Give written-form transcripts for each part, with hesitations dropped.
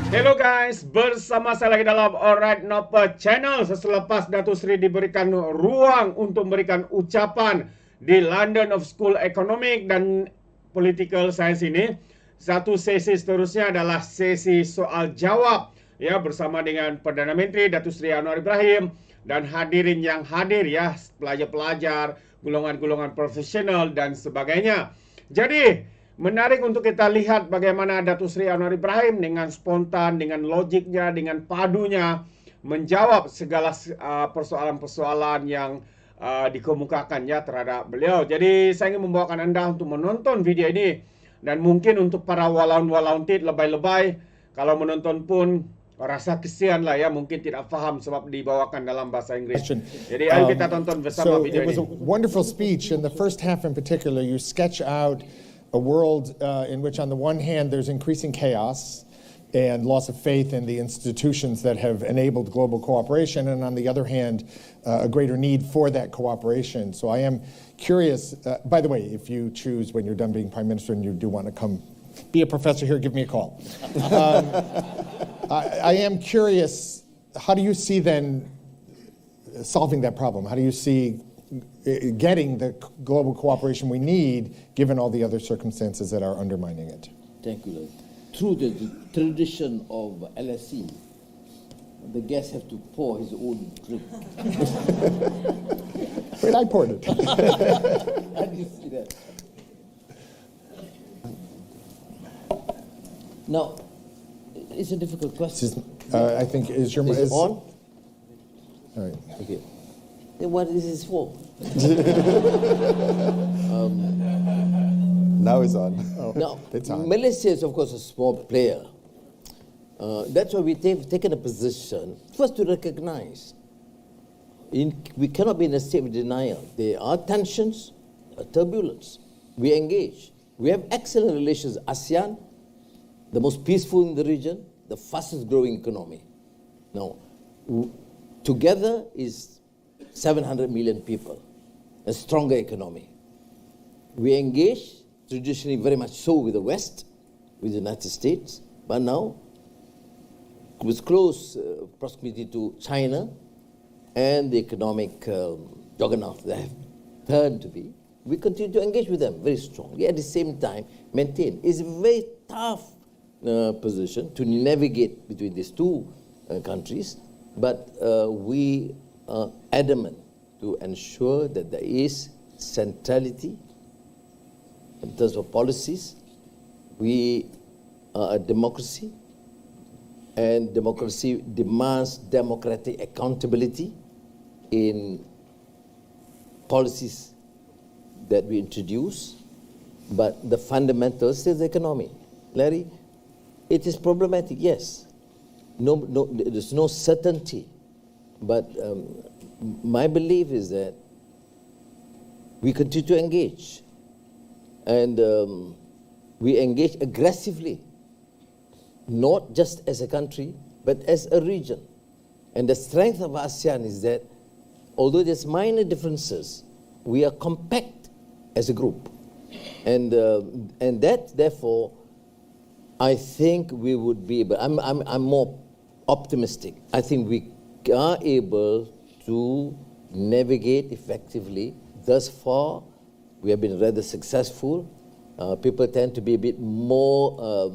Hello guys, bersama saya lagi dalam ORAITNOPO channel selepas Datuk Seri diberikan ruang untuk memberikan ucapan di London of School Economic dan Political Science ini. Satu sesi seterusnya adalah sesi soal jawab ya bersama dengan Perdana Menteri Datuk Seri Anwar Ibrahim dan hadirin yang hadir ya, pelajar-pelajar, golongan-golongan profesional dan sebagainya. Jadi menarik untuk kita lihat bagaimana Datuk Seri Anwar Ibrahim dengan spontan, dengan logiknya, dengan padunya menjawab segala persoalan-persoalan yang dikemukakan ya terhadap beliau. Jadi saya ingin membawakan anda untuk menonton video ini dan mungkin untuk para walaun-walauntit lebay-lebay kalau menonton pun rasa kesian lah ya, mungkin tidak faham sebab dibawakan dalam bahasa Inggris. Jadi ayo kita tonton bersama video ini. So it was a wonderful speech. In the first half in particular, you sketch out a world in which on the one hand there's increasing chaos and loss of faith in the institutions that have enabled global cooperation, and on the other hand a greater need for that cooperation. So I am curious, by the way, if you choose when you're done being Prime Minister and you do want to come be a professor here, give me a call. I am curious, how do you see then solving that problem? How do you see getting the global cooperation we need, given all the other circumstances that are undermining it? Thank you. Through the tradition of LSE, the guest have to pour his own drink. Wait, I poured it. How do you see that? Now, it's a difficult question. I think is your Is it on? All right. Okay. Then what is this for? Now it's on. Now, It's on. Malaysia is, of course, a small player. That's why we've taken a position, first to recognize. We cannot be in a state of denial. There are tensions, turbulence. We engage. We have excellent relations with ASEAN, the most peaceful in the region, the fastest growing economy. Now, together is 700 million people, a stronger economy. We engage, traditionally very much so with the West, with the United States, but now, with close proximity to China and the economic juggernaut they have turned to be, we continue to engage with them very strongly. At the same time, maintain. It's a very tough position to navigate between these two countries, but we are adamant to ensure that there is centrality in terms of policies. We are a democracy, and democracy demands democratic accountability in policies that we introduce, but the fundamentals is the economy. Larry, it is problematic, yes. There's no certainty, but my belief is that we continue to engage, and we engage aggressively, not just as a country, but as a region. And the strength of ASEAN is that, although there's minor differences, we are compact as a group. And that, therefore, I think we would be able, I'm more optimistic. I think we are able to navigate effectively. Thus far, we have been rather successful. People tend to be a bit more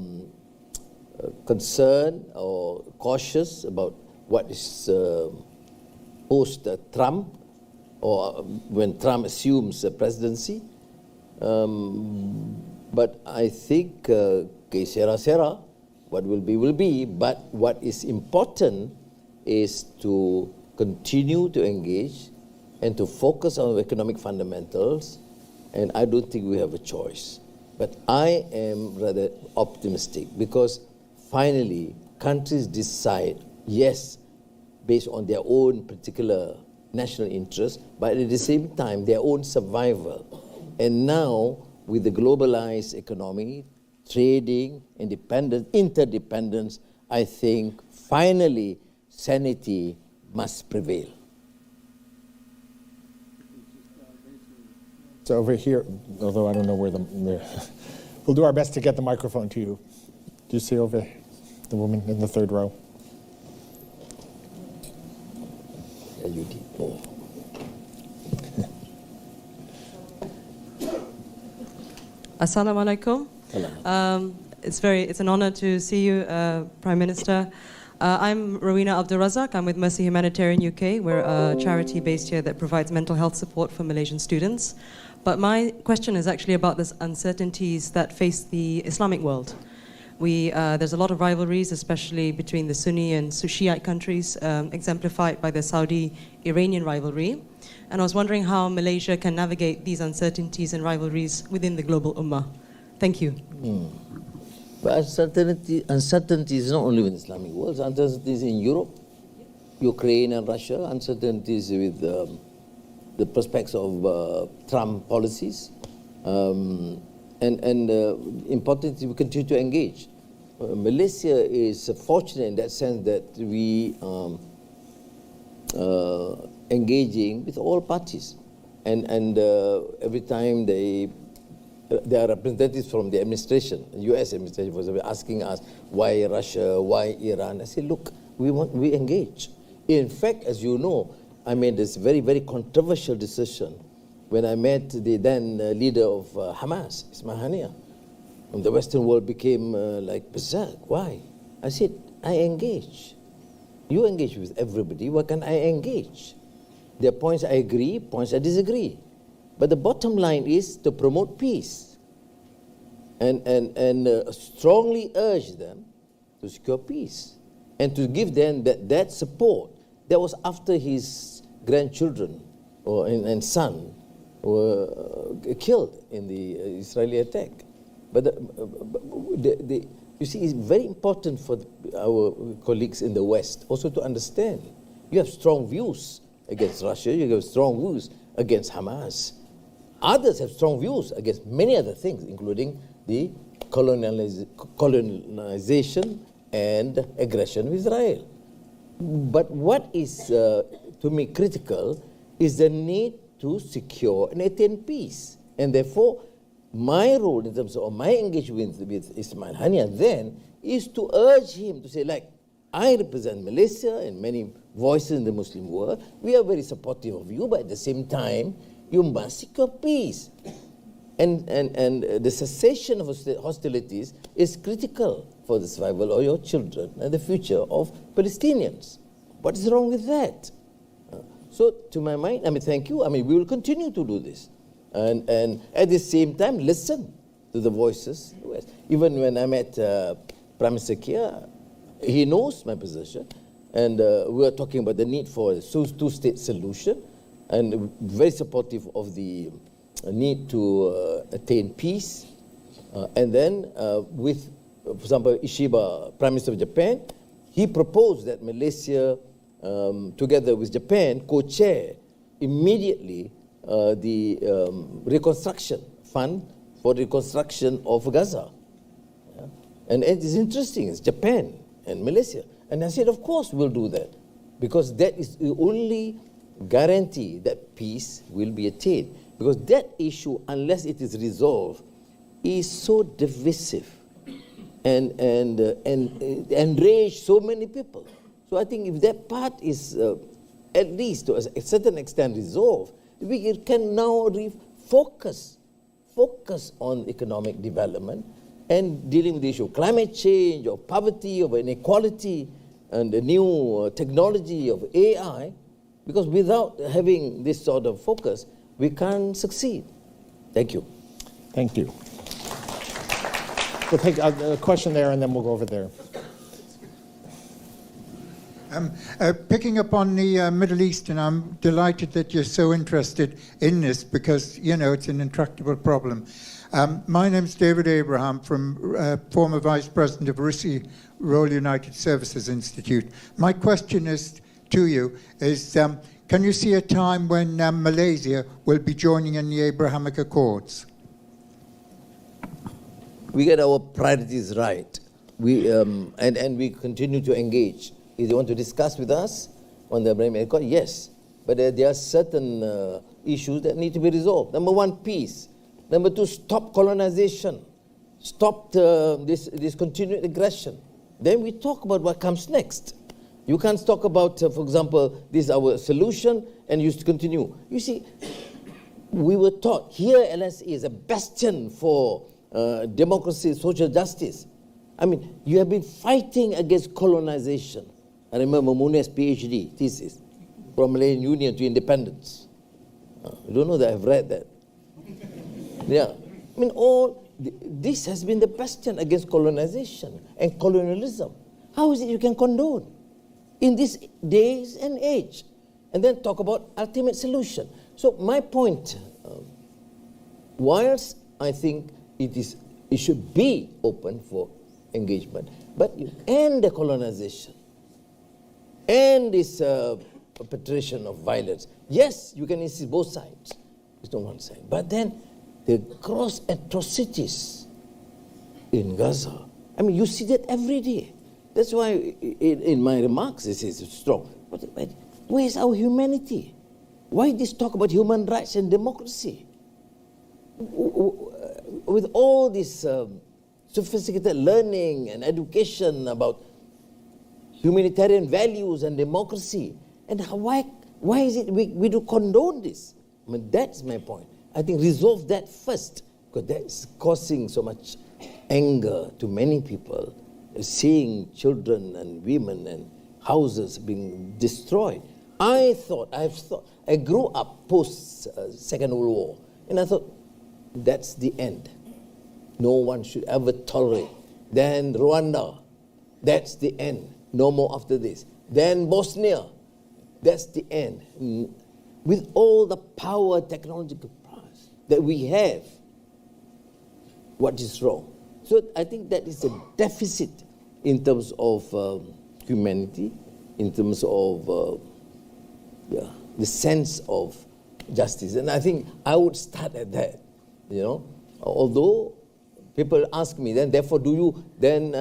concerned or cautious about what is post-Trump, or when Trump assumes the presidency. But I think que sera, what will be, but what is important is to continue to engage and to focus on economic fundamentals, and I don't think we have a choice. But I am rather optimistic because finally countries decide, yes, based on their own particular national interest, but at the same time their own survival. And now with the globalized economy, trading, interdependence, I think finally sanity must prevail. So over here, although I don't know where we'll do our best to get the microphone to you. Do you see over the woman in the third row. Assalamualaikum. It's an honor to see you, Prime Minister. I'm Rowena Abdulrazak. I'm with Mercy Humanitarian UK. We're a charity based here that provides mental health support for Malaysian students. But my question is actually about the uncertainties that face the Islamic world. There's a lot of rivalries, especially between the Sunni and Shiite countries, exemplified by the Saudi-Iranian rivalry. And I was wondering how Malaysia can navigate these uncertainties and rivalries within the global ummah. Thank you. But uncertainty is not only with the Islamic world, uncertainties in Europe, Ukraine and Russia, uncertainties with the prospects of Trump policies, and importantly, we continue to engage. Malaysia is fortunate in that sense that we engaging with all parties, and every time there are representatives from the administration, U.S. administration, for example, asking us why Russia, why Iran. I say, look, we engage. In fact, as you know, I made this very, very controversial decision when I met the then leader of Hamas, Ismail Haniyeh. And the Western world became like berserk. Why? I said, I engage. You engage with everybody. Why can't I engage? There are points I agree, points I disagree. But the bottom line is to promote peace and strongly urge them to secure peace and to give them that support. That was after his grandchildren and son were killed in the Israeli attack. But you see, it's very important for our colleagues in the West also to understand. You have strong views against Russia, you have strong views against Hamas. Others have strong views against many other things, including the colonization and aggression of Israel. But what is, to me, critical is the need to secure and attain peace. And therefore, my role in terms of my engagement with Ismail Haniyeh then is to urge him to say, like, I represent Malaysia and many voices in the Muslim world. We are very supportive of you, but at the same time, you must secure peace. And the cessation of hostilities is critical for the survival of your children and the future of Palestinians. What is wrong with that? So, to my mind, thank you. We will continue to do this. And at the same time, listen to the voices. Even when I met Prime Minister Kia, he knows my position. And we are talking about the need for a two-state solution. And very supportive of the need to attain peace. And then with, for example, Ishiba, Prime Minister of Japan, he proposed that Malaysia, together with Japan, co-chair immediately the reconstruction fund for reconstruction of Gaza. Yeah? And it is interesting, it's Japan and Malaysia. And I said, of course we'll do that, because that is the only guarantee that peace will be attained. Because that issue, unless it is resolved, is so divisive and enrage so many people. So I think if that part is at least to a certain extent resolved, we can now focus on economic development and dealing with the issue of climate change, of poverty, of inequality, and the new technology of AI. Because without having this sort of focus, we can't succeed. Thank you. Thank you. We'll take a question there, and then we'll go over there. Picking up on the Middle East, and I'm delighted that you're so interested in this because, you know, it's an intractable problem. My name's David Abraham, from former Vice President of RISI, Royal United Services Institute. My question is to you is, can you see a time when Malaysia will be joining in the Abrahamic Accords? We get our priorities right. And we continue to engage. If they want to discuss with us on the Abrahamic Accord, yes. But there are certain issues that need to be resolved. Number one, peace. Number two, stop colonization. Stop this continued aggression. then we talk about what comes next. You can't talk about, for example, this is our solution, and you continue. You see, we were taught here LSE is a bastion for democracy, social justice. I mean, you have been fighting against colonization. I remember Munir's PhD thesis, from Malaysian Union to independence. I don't know that I've read that. Yeah, I mean, this has been the bastion against colonization and colonialism. How is it you can condone in this days and age? And then talk about ultimate solution. So my point, whilst I think it should be open for engagement, but you end the colonization, end this perpetration of violence. Yes, you can insist both sides. It's not one side. But then the gross atrocities in Gaza, I mean, you see that every day. That's why in my remarks this is strong. But where is our humanity? Why this talk about human rights and democracy? With all this sophisticated learning and education about humanitarian values and democracy, and why is it we do condone this? I mean, that's my point. I think resolve that first, because that's causing so much anger to many people, seeing children and women and houses being destroyed. I grew up post Second World War, and I thought that's the end. No one should ever tolerate. Then Rwanda, that's the end. No more after this. Then Bosnia, that's the end. With all the power, technological powers that we have, what is wrong? So I think that is a deficit in terms of humanity, in terms of the sense of justice. And I think I would start at that, Although people ask me, then therefore do you then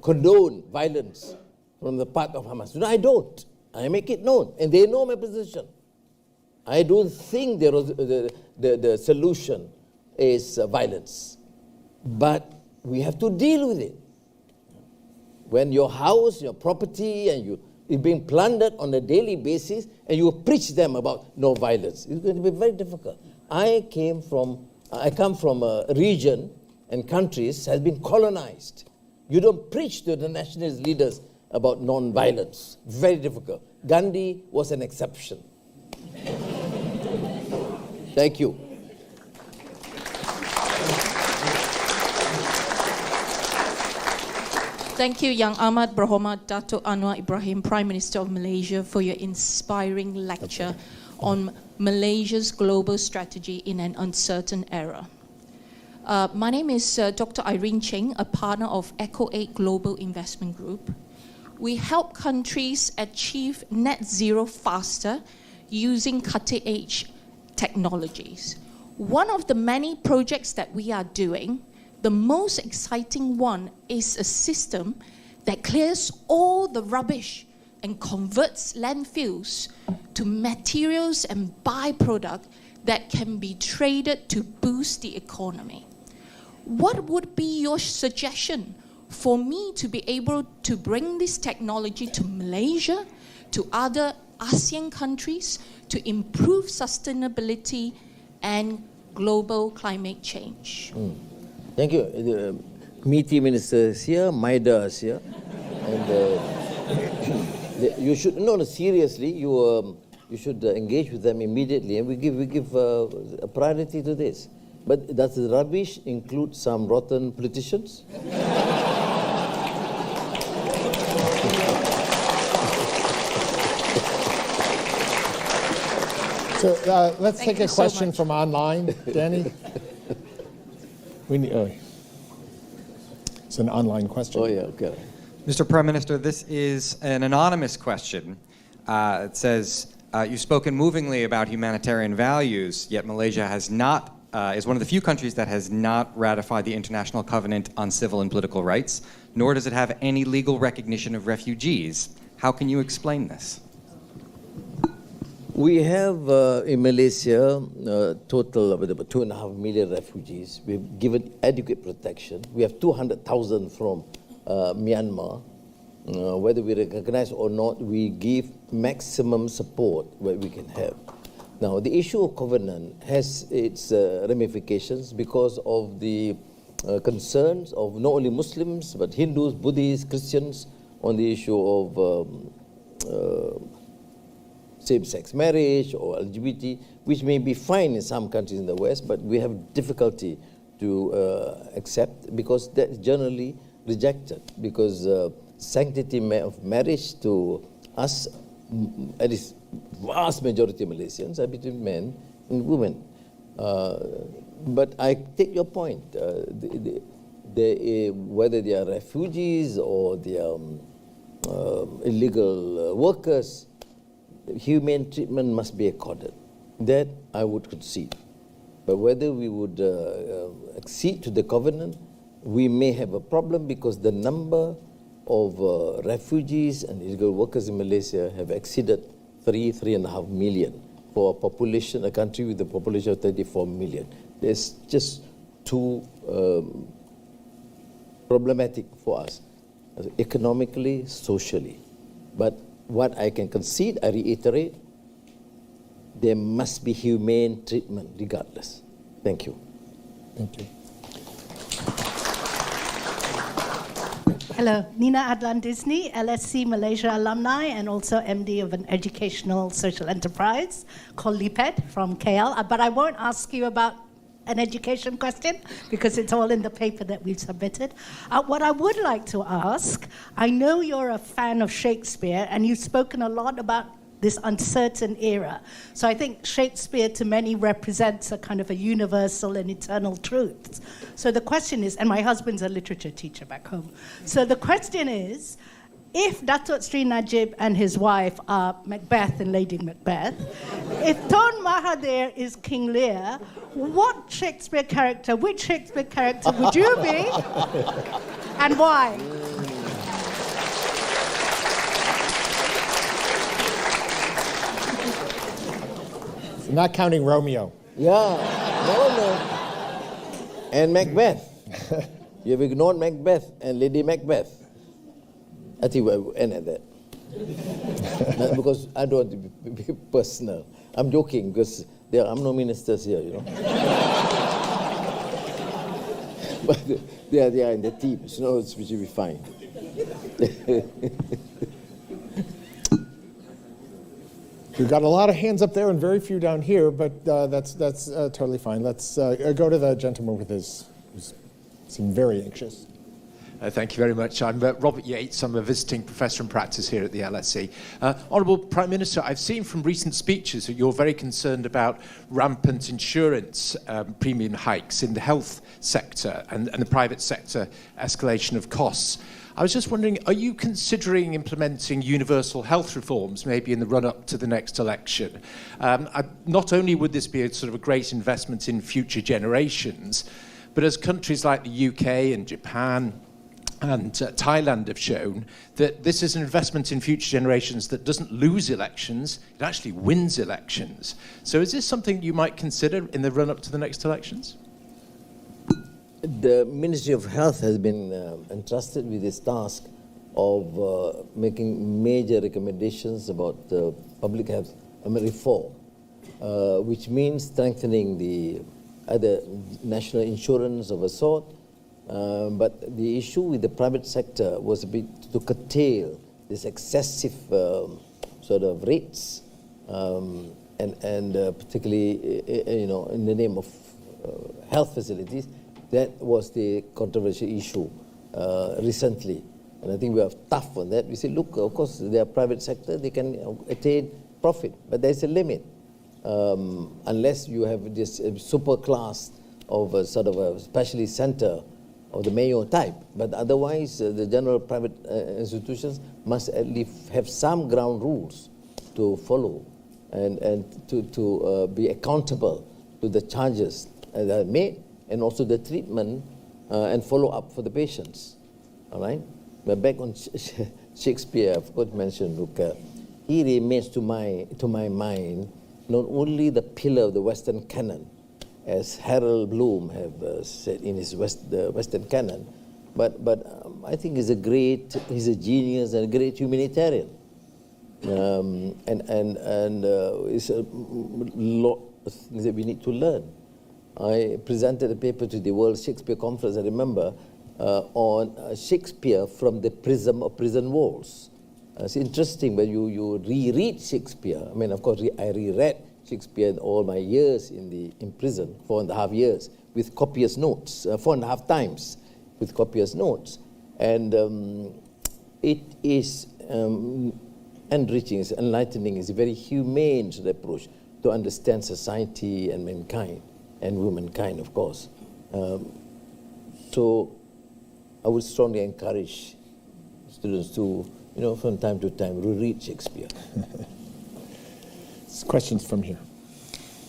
condone violence from the part of Hamas? No, I don't. I make it known, and they know my position. I don't think the solution is violence, but we have to deal with it. When your house, your property, and is being plundered on a daily basis, and you preach them about no violence, it's going to be very difficult. I come from a region and countries has been colonized. You don't preach to the nationalist leaders about non-violence. Very difficult. Gandhi was an exception. Thank you. Thank you, Yang Amat Berhormat Dato' Anwar Ibrahim, Prime Minister of Malaysia, for your inspiring lecture on Malaysia's global strategy in an uncertain era. My name is Dr. Irene Cheng, a partner of Echo8 Global Investment Group. We help countries achieve net zero faster using cutting-edge technologies. One of the many projects that we are doing, the most exciting one, is a system that clears all the rubbish and converts landfills to materials and byproducts that can be traded to boost the economy. What would be your suggestion for me to be able to bring this technology to Malaysia, to other ASEAN countries, to improve sustainability and global climate change? Thank you. The MITI minister is here, Maida is here, and you should seriously. You should engage with them immediately, and we give a priority to this. But does the rubbish include some rotten politicians? So let's take a question from online, Danny. It's an online question. Oh, yeah, okay. Mr. Prime Minister, this is an anonymous question. It says, you've spoken movingly about humanitarian values, yet Malaysia has not, is one of the few countries that has not ratified the International Covenant on Civil and Political Rights, nor does it have any legal recognition of refugees. How can you explain this? We have in Malaysia a total of about 2.5 million refugees. We've given adequate protection. We have 200,000 from Myanmar, whether we recognize or not, we give maximum support where we can have. Now, the issue of covenant has its ramifications because of the concerns of not only Muslims, but Hindus, Buddhists, Christians on the issue of same-sex marriage or LGBT, which may be fine in some countries in the West, but we have difficulty to accept because that's generally rejected, because sanctity of marriage to us, at least vast majority of Malaysians, are between men and women. But I take your point. Whether they are refugees or they are illegal workers, humane treatment must be accorded. That I would concede. But whether we would accede to the covenant, we may have a problem because the number of refugees and illegal workers in Malaysia have exceeded 3.5 million for a population, a country with a population of 34 million. It's just too problematic for us, economically, socially. But what I can concede, I reiterate, there must be humane treatment regardless. Thank you. Thank you. Hello, Nina Adlan Disney, LSC Malaysia alumni and also MD of an educational social enterprise called LIPED from KL. But I won't ask you about an education question because it's all in the paper that we've submitted. What I would like to ask, I know you're a fan of Shakespeare and you've spoken a lot about this uncertain era. So I think Shakespeare to many represents a kind of a universal and eternal truth. So the question is, and my husband's a literature teacher back home. So the question is, if Datuk Sri Najib and his wife are Macbeth and Lady Macbeth, if Tun Mahathir is King Lear, which Shakespeare character would you be, and why? Not counting Romeo. Yeah, no. And Macbeth. You've ignored Macbeth and Lady Macbeth. I think we'll end at that. Because I don't want to be personal. I'm joking because I'm no ministers here, you know. But they are in the team, so it should be fine. We've got a lot of hands up there and very few down here, but that's totally fine. Let's go to the gentleman with his, who seemed very anxious. Thank you very much. I'm Robert Yates. I'm a visiting professor in practice here at the LSE. Honourable Prime Minister, I've seen from recent speeches that you're very concerned about rampant insurance premium hikes in the health sector and the private sector escalation of costs. I was just wondering, are you considering implementing universal health reforms, maybe in the run-up to the next election? Not only would this be a sort of a great investment in future generations, but as countries like the UK and Japan and Thailand have shown, that this is an investment in future generations that doesn't lose elections, it actually wins elections. So is this something you might consider in the run-up to the next elections? The Ministry of Health has been entrusted with this task of making major recommendations about public health reform, which means strengthening the other national insurance of a sort. But the issue with the private sector was a bit to curtail this excessive sort of rates, and particularly in the name of health facilities. That was the controversial issue recently. And I think we are tough on that. We say, look, of course, they are private sector, they can attain profit, but there's a limit. Unless you have this super class of a sort of a specialist center of the Mayo type. But otherwise, the general private institutions must at least have some ground rules to follow and to be accountable to the charges that are made, and also the treatment and follow-up for the patients. All right? But back on Shakespeare, I forgot to mention, look, he remains to my mind not only the pillar of the Western canon, as Harold Bloom have said in his the Western canon, But I think he's a genius and a great humanitarian. It's a lot of things that we need to learn. I presented a paper to the World Shakespeare Conference, I remember, on Shakespeare from the prism of prison walls. It's interesting when you reread Shakespeare. I mean, of course, I reread Shakespeare in all my years in prison, 4.5 years, with copious notes, 4.5 times with copious notes. And it is enriching, it's enlightening, it's a very humane approach to understand society and mankind, and womankind, of course. So I would strongly encourage students to, from time to time, reread Shakespeare. Questions from here.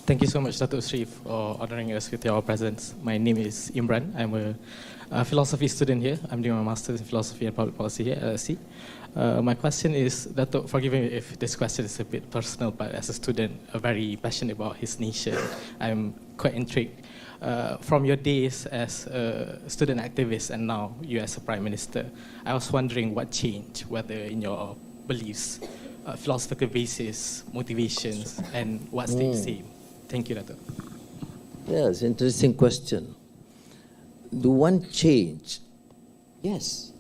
Thank you so much, Datuk Sri, for honoring us with your presence. My name is Imran. I'm a philosophy student here. I'm doing my master's in philosophy and public policy here at LSE. My question is, Datuk, forgive me if this question is a bit personal, but as a student, very passionate about his nation, I'm quite intrigued. From your days as a student activist and now you as a Prime Minister, I was wondering what changed, whether in your beliefs, philosophical basis, motivations, and what stayed the same. Thank you, Datuk. Yeah, it's an interesting question. The one change, yes,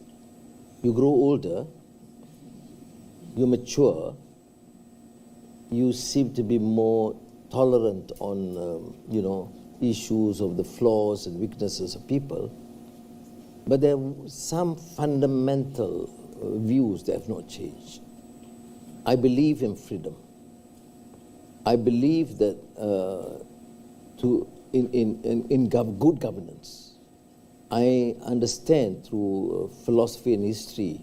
you grow older, you mature, you seem to be more tolerant on, issues of the flaws and weaknesses of people. But there are some fundamental views that have not changed. I believe in freedom. I believe that in good governance, I understand through philosophy and history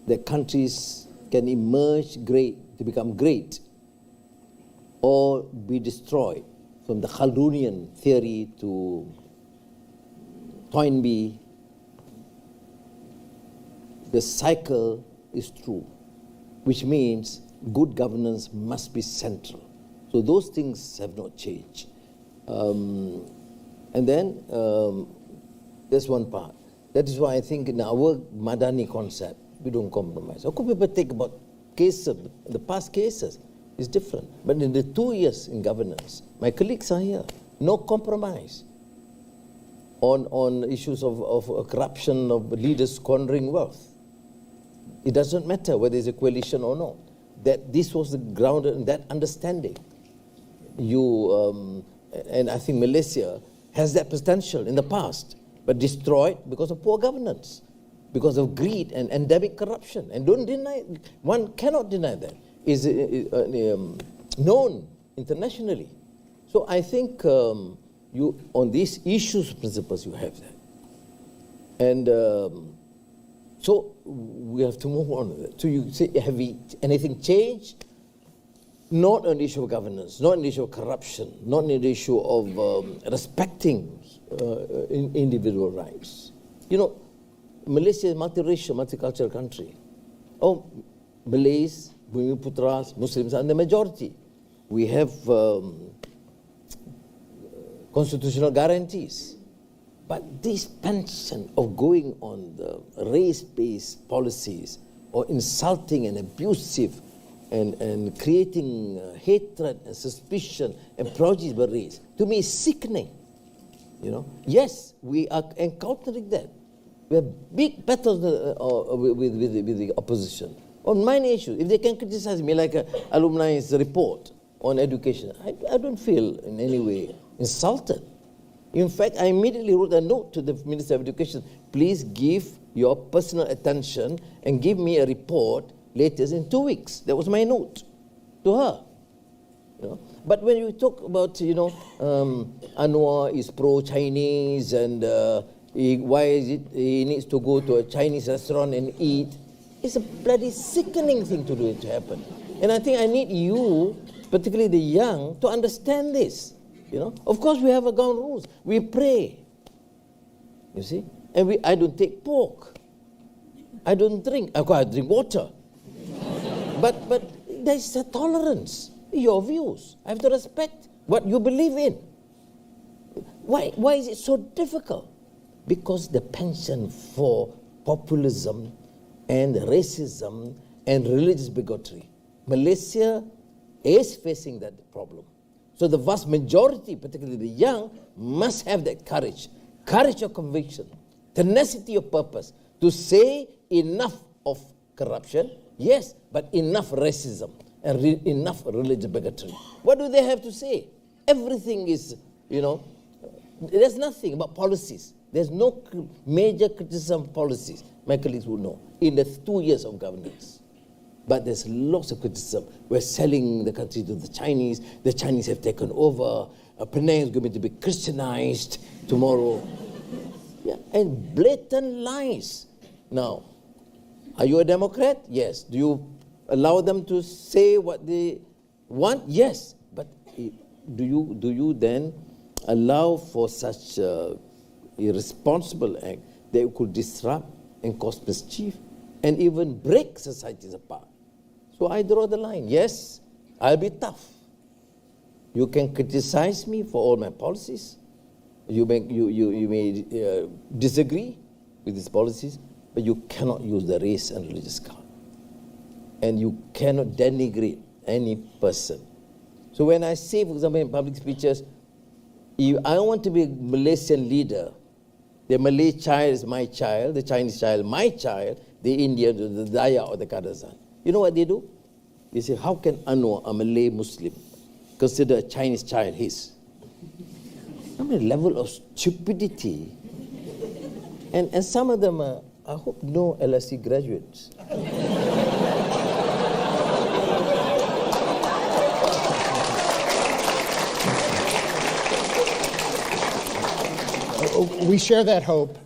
that countries can emerge great, to become great, or be destroyed, from the Khaldunian theory to Toynbee. The cycle is true, which means good governance must be central. So those things have not changed. And then there's one part. That is why I think in our Madani concept, we don't compromise. How could people think about cases, the past cases? It's different. But in the 2 years in governance, my colleagues are here. No compromise on issues of corruption, of leaders squandering wealth. It doesn't matter whether it's a coalition or not. That this was the ground in that understanding. And I think Malaysia has that potential in the past, but destroyed because of poor governance, because of greed and endemic corruption. And don't deny, one cannot deny that. Is known internationally. So I think you on these issues, principles, you have that. And so we have to move on with it. So you say, have anything changed? Not on the issue of governance, not on the issue of corruption, not on the issue of respecting individual rights. Malaysia is a multiracial, multicultural country. Malays, Bumiputras, Muslims are the majority. We have constitutional guarantees. But this penchant of going on the race-based policies or insulting and abusive and creating hatred and suspicion and prejudice by race, to me is sickening. Yes, we are encountering that. We have big battles with the opposition on many issues. If they can criticize me like an alumni's report on education, I don't feel in any way insulted. In fact, I immediately wrote a note to the Minister of Education, please give your personal attention and give me a report latest in 2 weeks. That was my note to her. But when you talk about, Anwar is pro-Chinese and why is it he needs to go to a Chinese restaurant and eat, it's a bloody sickening thing to do it to happen. And I think I need you, particularly the young, to understand this. Of course we have our ground rules. We pray. You see? And I don't take pork. I don't drink. Of course I drink water. But there's a tolerance. Your views. I have to respect what you believe in. Why is it so difficult? Because the penchant for populism and racism and religious bigotry. Malaysia is facing that problem. So the vast majority, particularly the young, must have that courage of conviction, tenacity of purpose, to say enough of corruption, yes, but enough racism and enough religious bigotry. What do they have to say? Everything is, there's nothing about policies. There's no major criticism of policies, my colleagues will know, in the 2 years of governance. But there's lots of criticism. We're selling the country to the Chinese have taken over, Penang is going to be Christianized tomorrow. Yeah, and blatant lies. Now, are you a Democrat? Yes. Do you allow them to say what they want? Yes. But do you then allow for such irresponsible act that could disrupt and cause mischief and even break societies apart? So I draw the line. Yes, I'll be tough. You can criticize me for all my policies. You may disagree with these policies, but you cannot use the race and religious card. And you cannot denigrate any person. So when I say, for example, in public speeches, if I want to be a Malaysian leader, the Malay child is my child, the Chinese child my child, the Indian, the Dayak or the Kadazan. You know what they do? They say, how can Anwar, a Malay Muslim, consider a Chinese child his? I mean, level of stupidity. And some of them are, I hope, no LSE graduates. We share that hope.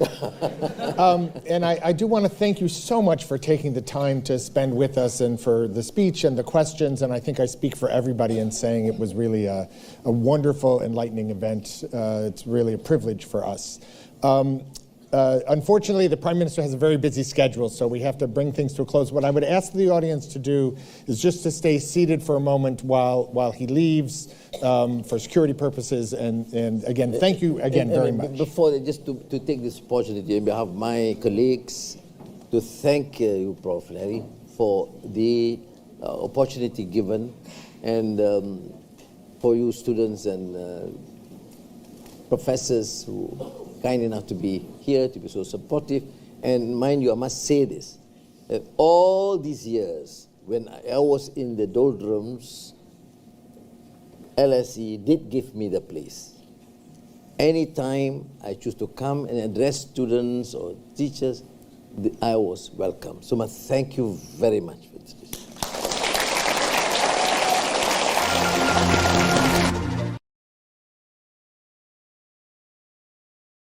And I do want to thank you so much for taking the time to spend with us and for the speech and the questions. And I think I speak for everybody in saying it was really a wonderful, enlightening event. It's really a privilege for us. Unfortunately, the Prime Minister has a very busy schedule, so we have to bring things to a close. What I would ask the audience to do is just to stay seated for a moment while he leaves for security purposes. And again, thank you again very much. Before that, just to take this opportunity on behalf of my colleagues to thank you, Prof. Larry, for the opportunity given, and for you students and professors who kind enough to be here, to be so supportive. And mind you, I must say this, that all these years, when I was in the doldrums, LSE did give me the place. Anytime I choose to come and address students or teachers, I was welcome. So much thank you very much for this.